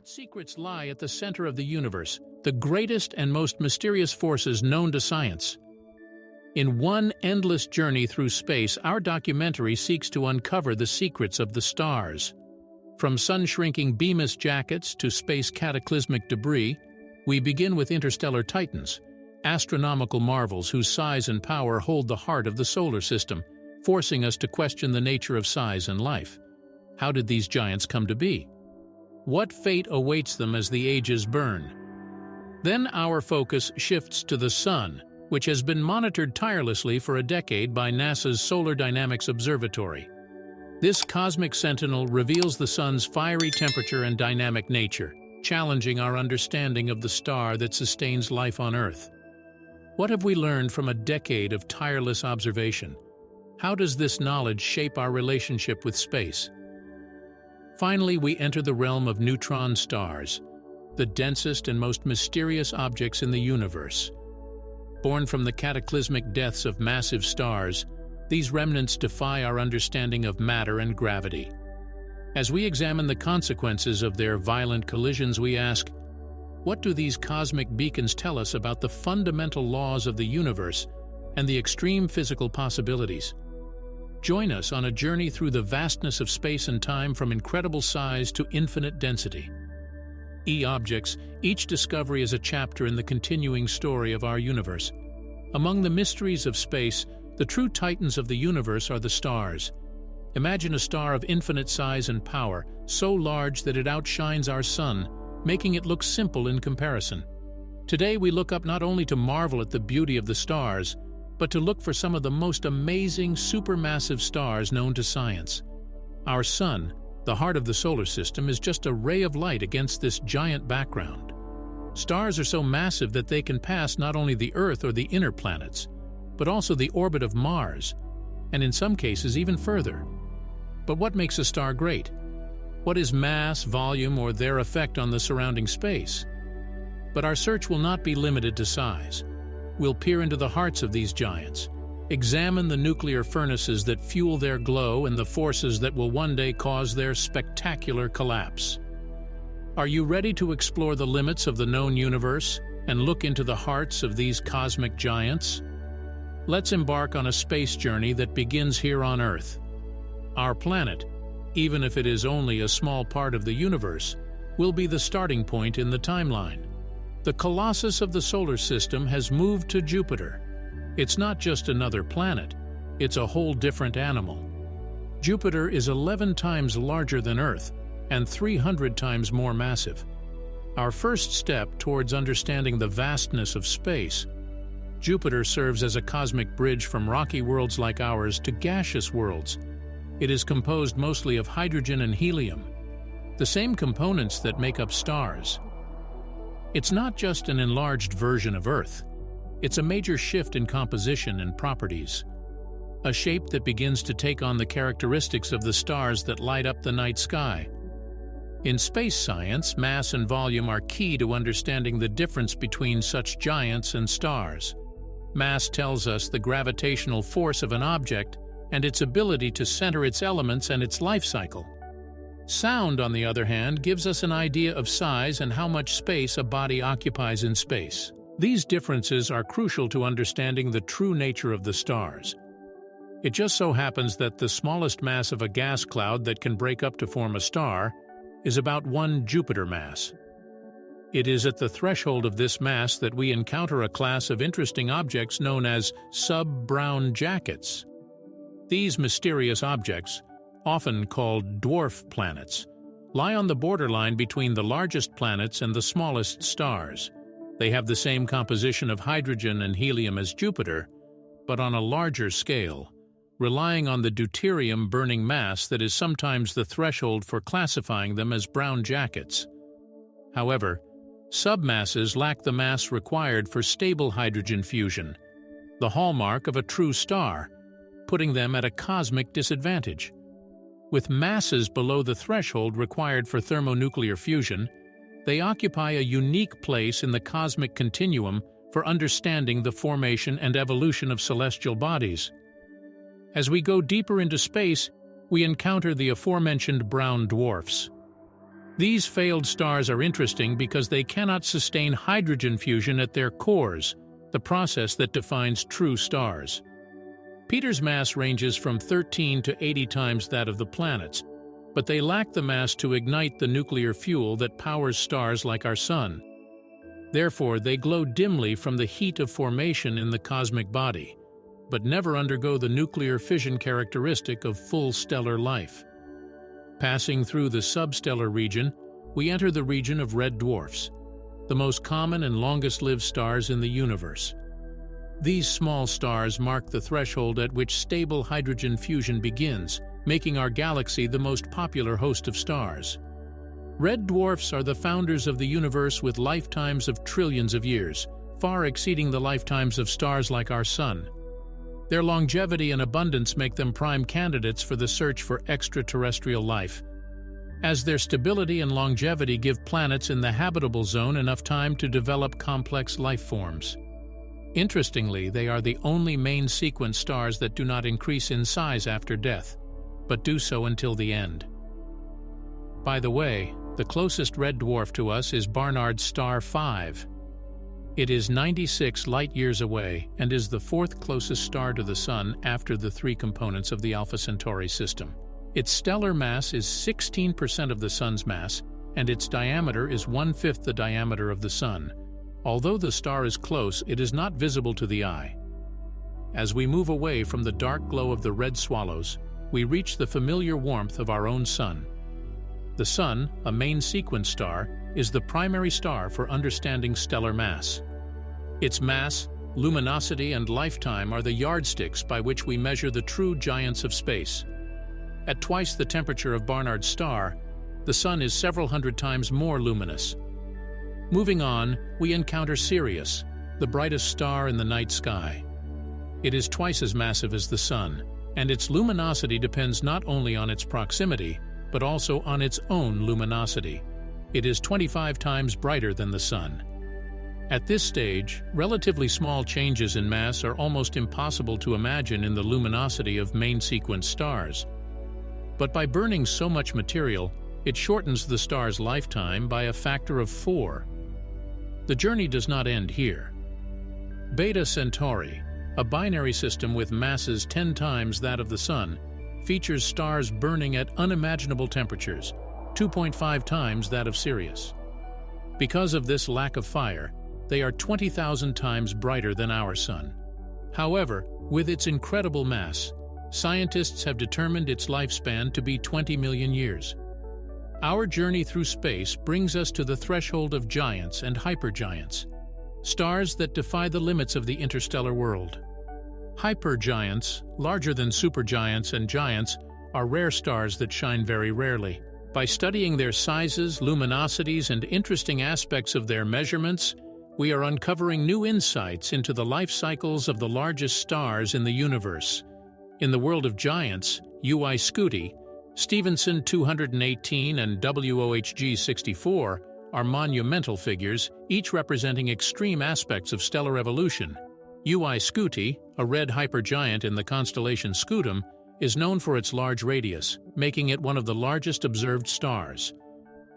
What secrets lie at the center of the universe, the greatest and most mysterious forces known to science? In one endless journey through space, our documentary seeks to uncover the secrets of the stars. From sun-shrinking bemis jackets to space cataclysmic debris, we begin with interstellar titans, astronomical marvels whose size and power hold the heart of the solar system, forcing us to question the nature of size and life. How did these giants come to be? What fate awaits them as the ages burn? Then our focus shifts to the Sun, which has been monitored tirelessly for a decade by NASA's Solar Dynamics Observatory. This cosmic sentinel reveals the Sun's fiery temperature and dynamic nature, challenging our understanding of the star that sustains life on Earth. What have we learned from a decade of tireless observation? How does this knowledge shape our relationship with space? Finally, we enter the realm of neutron stars, the densest and most mysterious objects in the universe. Born from the cataclysmic deaths of massive stars, these remnants defy our understanding of matter and gravity. As we examine the consequences of their violent collisions, we ask, what do these cosmic beacons tell us about the fundamental laws of the universe and the extreme physical possibilities? Join us on a journey through the vastness of space and time, from incredible size to infinite density. E-objects, each discovery is a chapter in the continuing story of our universe. Among the mysteries of space, the true titans of the universe are the stars. Imagine a star of infinite size and power, so large that it outshines our sun, making it look simple in comparison. Today we look up not only to marvel at the beauty of the stars, but to look for some of the most amazing supermassive stars known to science. Our Sun, the heart of the solar system, is just a ray of light against this giant background. Stars are so massive that they can pass not only the Earth or the inner planets, but also the orbit of Mars, and in some cases even further. But what makes a star great? What is mass, volume, or their effect on the surrounding space? But our search will not be limited to size. We'll peer into the hearts of these giants, examine the nuclear furnaces that fuel their glow and the forces that will one day cause their spectacular collapse. Are you ready to explore the limits of the known universe and look into the hearts of these cosmic giants? Let's embark on a space journey that begins here on Earth. Our planet, even if it is only a small part of the universe, will be the starting point in the timeline. The colossus of the solar system has moved to Jupiter. It's not just another planet, it's a whole different animal. Jupiter is 11 times larger than Earth and 300 times more massive. Our first step towards understanding the vastness of space, Jupiter serves as a cosmic bridge from rocky worlds like ours to gaseous worlds. It is composed mostly of hydrogen and helium, the same components that make up stars. It's not just an enlarged version of Earth. It's a major shift in composition and properties. A shape that begins to take on the characteristics of the stars that light up the night sky. In space science, mass and volume are key to understanding the difference between such giants and stars. Mass tells us the gravitational force of an object and its ability to center its elements and its life cycle. Sound, on the other hand, gives us an idea of size and how much space a body occupies in space. These differences are crucial to understanding the true nature of the stars. It just so happens that the smallest mass of a gas cloud that can break up to form a star is about 1 Jupiter mass. It is at the threshold of this mass that we encounter a class of interesting objects known as sub-brown jackets. These mysterious objects, often called dwarf planets, lie on the borderline between the largest planets and the smallest stars. They have the same composition of hydrogen and helium as Jupiter, but on a larger scale, relying on the deuterium-burning mass that is sometimes the threshold for classifying them as brown jackets. However, submasses lack the mass required for stable hydrogen fusion, the hallmark of a true star, putting them at a cosmic disadvantage. With masses below the threshold required for thermonuclear fusion, they occupy a unique place in the cosmic continuum for understanding the formation and evolution of celestial bodies. As we go deeper into space, we encounter the aforementioned brown dwarfs. These failed stars are interesting because they cannot sustain hydrogen fusion at their cores, the process that defines true stars. Peter's mass ranges from 13 to 80 times that of the planets, but they lack the mass to ignite the nuclear fuel that powers stars like our Sun. Therefore, they glow dimly from the heat of formation in the cosmic body, but never undergo the nuclear fission characteristic of full stellar life. Passing through the substellar region, we enter the region of red dwarfs, the most common and longest-lived stars in the universe. These small stars mark the threshold at which stable hydrogen fusion begins, making our galaxy the most popular host of stars. Red dwarfs are the founders of the universe with lifetimes of trillions of years, far exceeding the lifetimes of stars like our Sun. Their longevity and abundance make them prime candidates for the search for extraterrestrial life, as their stability and longevity give planets in the habitable zone enough time to develop complex life forms. Interestingly, they are the only main sequence stars that do not increase in size after death, but do so until the end. By the way, the closest red dwarf to us is Barnard's star 5. It is 96 light-years away and is the fourth closest star to the Sun after the three components of the Alpha Centauri system. Its stellar mass is 16% of the Sun's mass, and its diameter is 1/5 the diameter of the Sun. Although the star is close, it is not visible to the eye. As we move away from the dark glow of the red swallows, we reach the familiar warmth of our own Sun. The Sun, a main sequence star, is the primary star for understanding stellar mass. Its mass, luminosity, and lifetime are the yardsticks by which we measure the true giants of space. At twice the temperature of Barnard's star, the Sun is several hundred times more luminous. Moving on, we encounter Sirius, the brightest star in the night sky. It is twice as massive as the Sun, and its luminosity depends not only on its proximity, but also on its own luminosity. It is 25 times brighter than the Sun. At this stage, relatively small changes in mass are almost impossible to imagine in the luminosity of main sequence stars. But by burning so much material, it shortens the star's lifetime by a factor of 4. The journey does not end here. Beta Centauri, a binary system with masses 10 times that of the Sun, features stars burning at unimaginable temperatures, 2.5 times that of Sirius. Because of this lack of fire, they are 20,000 times brighter than our Sun. However, with its incredible mass, scientists have determined its lifespan to be 20 million years. Our journey through space brings us to the threshold of giants and hypergiants, stars that defy the limits of the interstellar world. Hypergiants, larger than supergiants and giants, are rare stars that shine very rarely. By studying their sizes, luminosities, and interesting aspects of their measurements, we are uncovering new insights into the life cycles of the largest stars in the universe. In the world of giants, UY Scuti, Stephenson 218 and WOHG 64 are monumental figures, each representing extreme aspects of stellar evolution. UY Scuti, a red hypergiant in the constellation Scutum, is known for its large radius, making it one of the largest observed stars.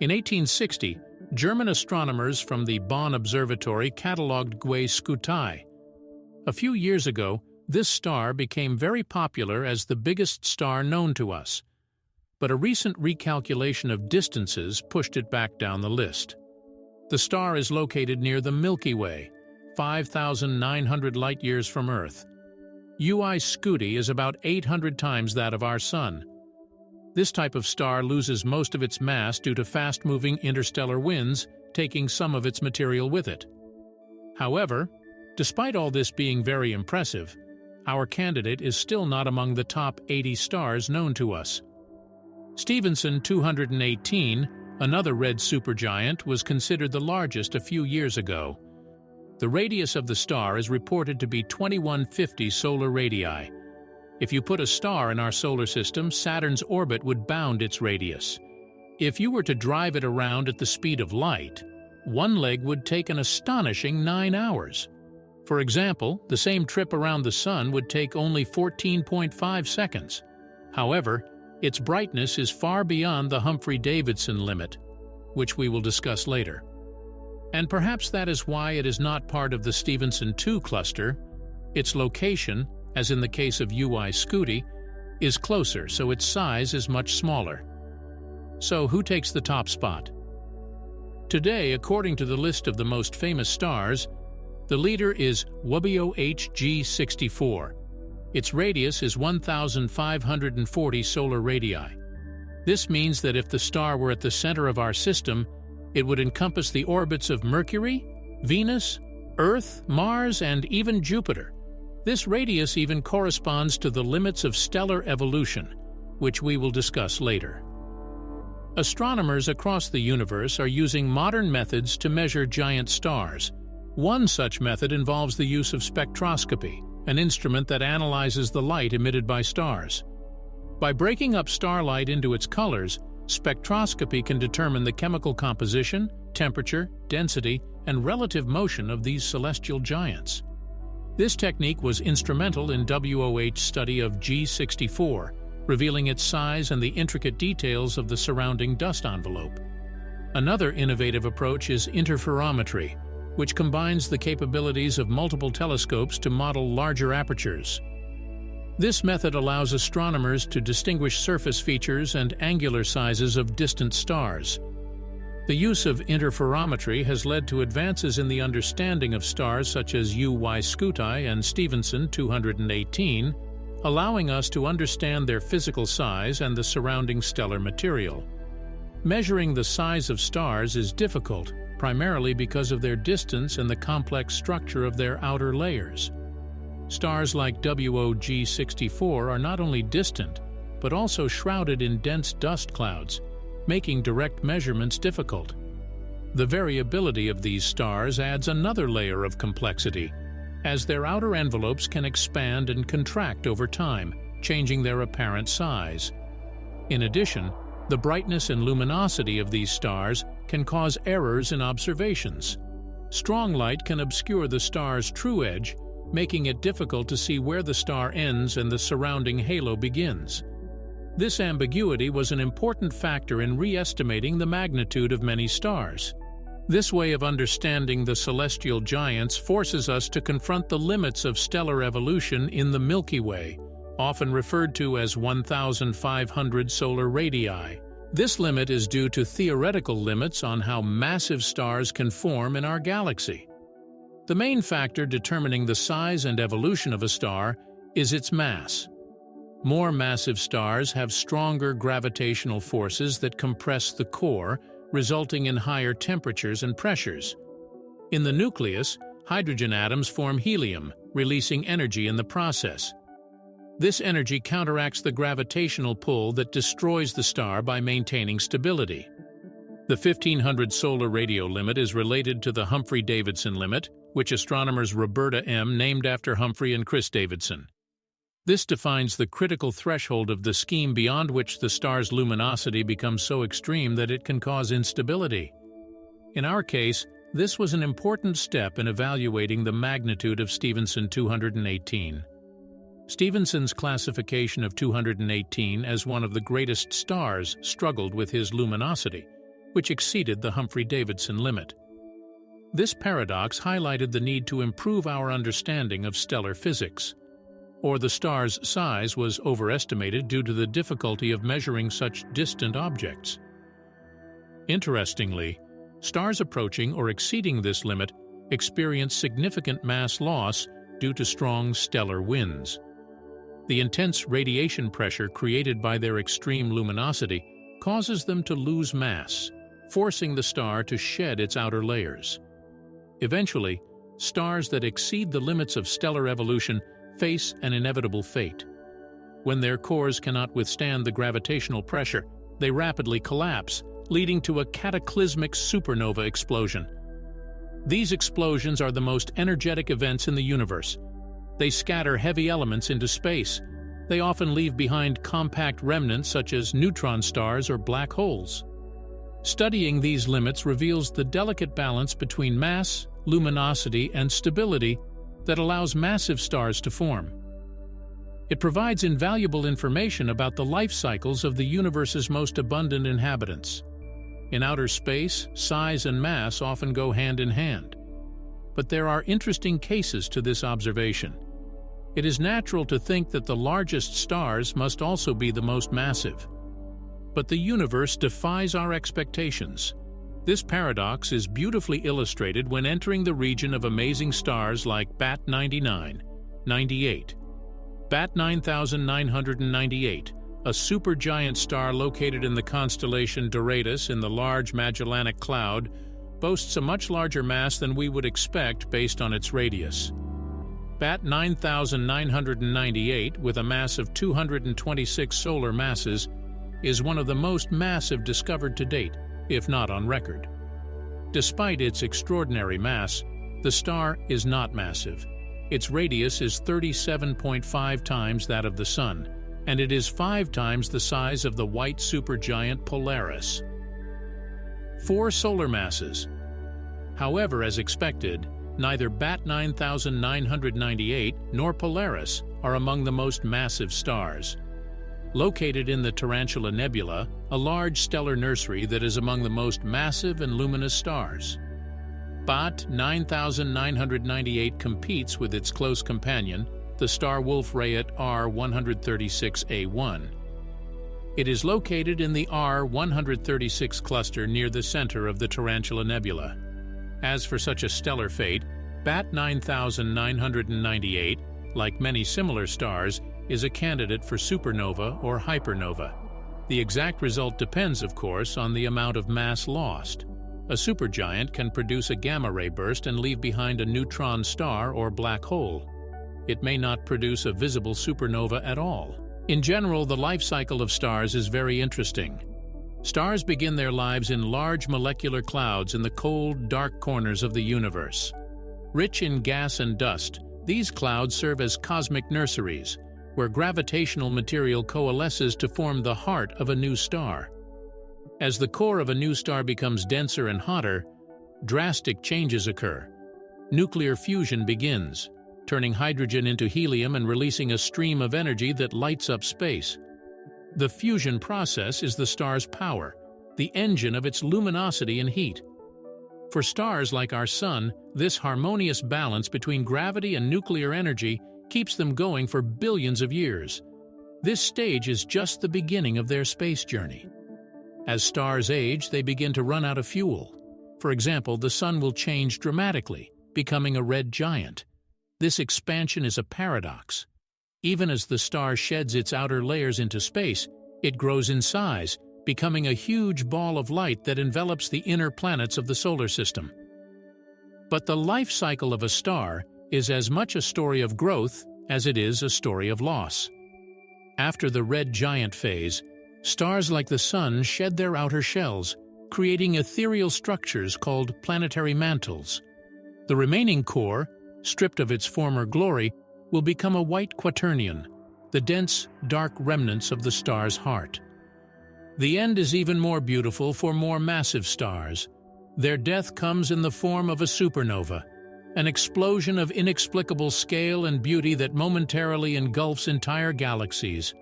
In 1860, German astronomers from the Bonn Observatory catalogued UY Scuti. A few years ago, this star became very popular as the biggest star known to us, but a recent recalculation of distances pushed it back down the list. The star is located near the Milky Way, 5,900 light-years from Earth. UY Scuti is about 800 times that of our Sun. This type of star loses most of its mass due to fast-moving interstellar winds, taking some of its material with it. However, despite all this being very impressive, our candidate is still not among the top 80 stars known to us. Stephenson 218, another red supergiant, was considered the largest a few years ago. The radius of the star is reported to be 2150 solar radii. If you put a star in our solar system, Saturn's orbit would bound its radius. If you were to drive it around at the speed of light, one leg would take an astonishing 9 hours. For example, the same trip around the Sun would take only 14.5 seconds. However, its brightness is far beyond the Humphrey-Davidson limit. which we will discuss later. And perhaps that is why it is not part of the Stephenson 2 cluster. Its location, as in the case of UY Scuti, is closer, so its size is much smaller. So who takes the top spot? Today, according to the list of the most famous stars, the leader is WBO HG64. Its radius is 1,540 solar radii. This means that if the star were at the center of our system, it would encompass the orbits of Mercury, Venus, Earth, Mars, and even Jupiter. This radius even corresponds to the limits of stellar evolution, which we will discuss later. Astronomers across the universe are using modern methods to measure giant stars. One such method involves the use of spectroscopy, an instrument that analyzes the light emitted by stars. By breaking up starlight into its colors, spectroscopy can determine the chemical composition, temperature, density, and relative motion of these celestial giants. This technique was instrumental in WOH's study of G64, revealing its size and the intricate details of the surrounding dust envelope. Another innovative approach is interferometry, which combines the capabilities of multiple telescopes to model larger apertures. This method allows astronomers to distinguish surface features and angular sizes of distant stars. The use of interferometry has led to advances in the understanding of stars such as UY Scuti and Stephenson 218, allowing us to understand their physical size and the surrounding stellar material. Measuring the size of stars is difficult, primarily because of their distance and the complex structure of their outer layers. Stars like WOG64 are not only distant, but also shrouded in dense dust clouds, making direct measurements difficult. The variability of these stars adds another layer of complexity, as their outer envelopes can expand and contract over time, changing their apparent size. In addition, the brightness and luminosity of these stars can cause errors in observations. Strong light can obscure the star's true edge, making it difficult to see where the star ends and the surrounding halo begins. This ambiguity was an important factor in re-estimating the magnitude of many stars. This way of understanding the celestial giants forces us to confront the limits of stellar evolution in the Milky Way, often referred to as 1,500 solar radii. This limit is due to theoretical limits on how massive stars can form in our galaxy. The main factor determining the size and evolution of a star is its mass. More massive stars have stronger gravitational forces that compress the core, resulting in higher temperatures and pressures. In the nucleus, hydrogen atoms form helium, releasing energy in the process. This energy counteracts the gravitational pull that destroys the star by maintaining stability. The 1500 solar radio limit is related to the Humphrey-Davidson limit, which astronomers Roberta M. named after Humphrey and Chris Davidson. This defines the critical threshold of the scheme beyond which the star's luminosity becomes so extreme that it can cause instability. In our case, this was an important step in evaluating the magnitude of Stephenson 218. Stephenson's classification of 218 as one of the greatest stars struggled with his luminosity, which exceeded the Humphrey-Davidson limit. This paradox highlighted the need to improve our understanding of stellar physics. Or the star's size was overestimated due to the difficulty of measuring such distant objects. Interestingly, stars approaching or exceeding this limit experience significant mass loss due to strong stellar winds. The intense radiation pressure created by their extreme luminosity causes them to lose mass, forcing the star to shed its outer layers. Eventually, stars that exceed the limits of stellar evolution face an inevitable fate. When their cores cannot withstand the gravitational pressure, they rapidly collapse, leading to a cataclysmic supernova explosion. These explosions are the most energetic events in the universe. They scatter heavy elements into space. They often leave behind compact remnants such as neutron stars or black holes. Studying these limits reveals the delicate balance between mass, luminosity, and stability that allows massive stars to form. It provides invaluable information about the life cycles of the universe's most abundant inhabitants. In outer space, size and mass often go hand in hand. But there are interesting cases to this observation. It is natural to think that the largest stars must also be the most massive. But the universe defies our expectations. This paradox is beautifully illustrated when entering the region of amazing stars like BAT 9998. BAT 9998, a supergiant star located in the constellation Doradus in the Large Magellanic Cloud, boasts a much larger mass than we would expect based on its radius. BAT 9998, with a mass of 226 solar masses, is one of the most massive discovered to date, if not on record. Despite its extraordinary mass, the star is not massive. Its radius is 37.5 times that of the Sun, and it is 5 times the size of the white supergiant Polaris. 4 solar masses. However, as expected, neither BAT 9998 nor Polaris are among the most massive stars. Located in the Tarantula Nebula, a large stellar nursery that is among the most massive and luminous stars. BAT 9998 competes with its close companion, the star Wolf-Rayet R136A1. It is located in the R136 cluster near the center of the Tarantula Nebula. As for such a stellar fate, BAT 9998, like many similar stars, is a candidate for supernova or hypernova. The exact result depends, of course, on the amount of mass lost. A supergiant can produce a gamma-ray burst and leave behind a neutron star or black hole. It may not produce a visible supernova at all. In general, the life cycle of stars is very interesting. Stars begin their lives in large molecular clouds in the cold, dark corners of the universe. Rich in gas and dust, these clouds serve as cosmic nurseries, where gravitational material coalesces to form the heart of a new star. As the core of a new star becomes denser and hotter, drastic changes occur. Nuclear fusion begins, turning hydrogen into helium and releasing a stream of energy that lights up space. The fusion process is the star's power, the engine of its luminosity and heat. For stars like our Sun, this harmonious balance between gravity and nuclear energy keeps them going for billions of years. This stage is just the beginning of their space journey. As stars age, they begin to run out of fuel. For example, the Sun will change dramatically, becoming a red giant. This expansion is a paradox. Even as the star sheds its outer layers into space, it grows in size, becoming a huge ball of light that envelops the inner planets of the solar system. But the life cycle of a star is as much a story of growth as it is a story of loss. After the red giant phase, stars like the Sun shed their outer shells, creating ethereal structures called planetary mantles. The remaining core, stripped of its former glory, will become a white quaternion, the dense, dark remnants of the star's heart. The end is even more beautiful for more massive stars. Their death comes in the form of a supernova, an explosion of inexplicable scale and beauty that momentarily engulfs entire galaxies.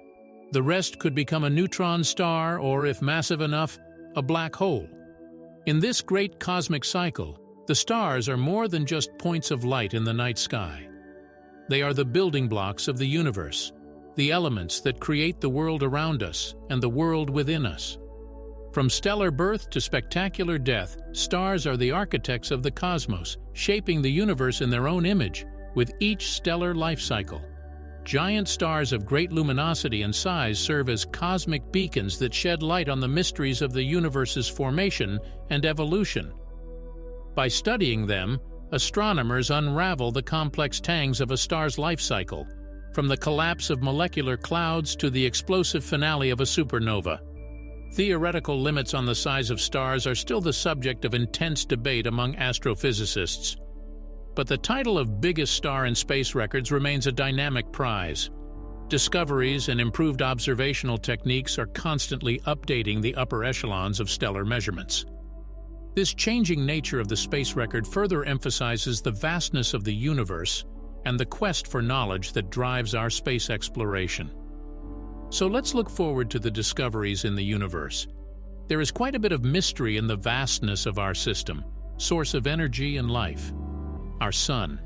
The rest could become a neutron star or, if massive enough, a black hole. In this great cosmic cycle, the stars are more than just points of light in the night sky. They are the building blocks of the universe, the elements that create the world around us and the world within us. From stellar birth to spectacular death, stars are the architects of the cosmos, shaping the universe in their own image, with each stellar life cycle. Giant stars of great luminosity and size serve as cosmic beacons that shed light on the mysteries of the universe's formation and evolution. By studying them, astronomers unravel the complex tangs of a star's life cycle, from the collapse of molecular clouds to the explosive finale of a supernova. Theoretical limits on the size of stars are still the subject of intense debate among astrophysicists. But the title of biggest star in space records remains a dynamic prize. Discoveries and improved observational techniques are constantly updating the upper echelons of stellar measurements. This changing nature of the space record further emphasizes the vastness of the universe and the quest for knowledge that drives our space exploration. So let's look forward to the discoveries in the universe. There is quite a bit of mystery in the vastness of our system, source of energy and life, our Sun.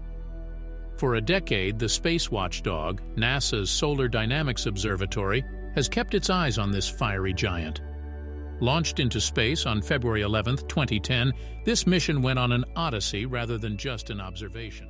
For a decade, the space watchdog, NASA's Solar Dynamics Observatory, has kept its eyes on this fiery giant. Launched into space on February 11, 2010, this mission went on an odyssey rather than just an observation.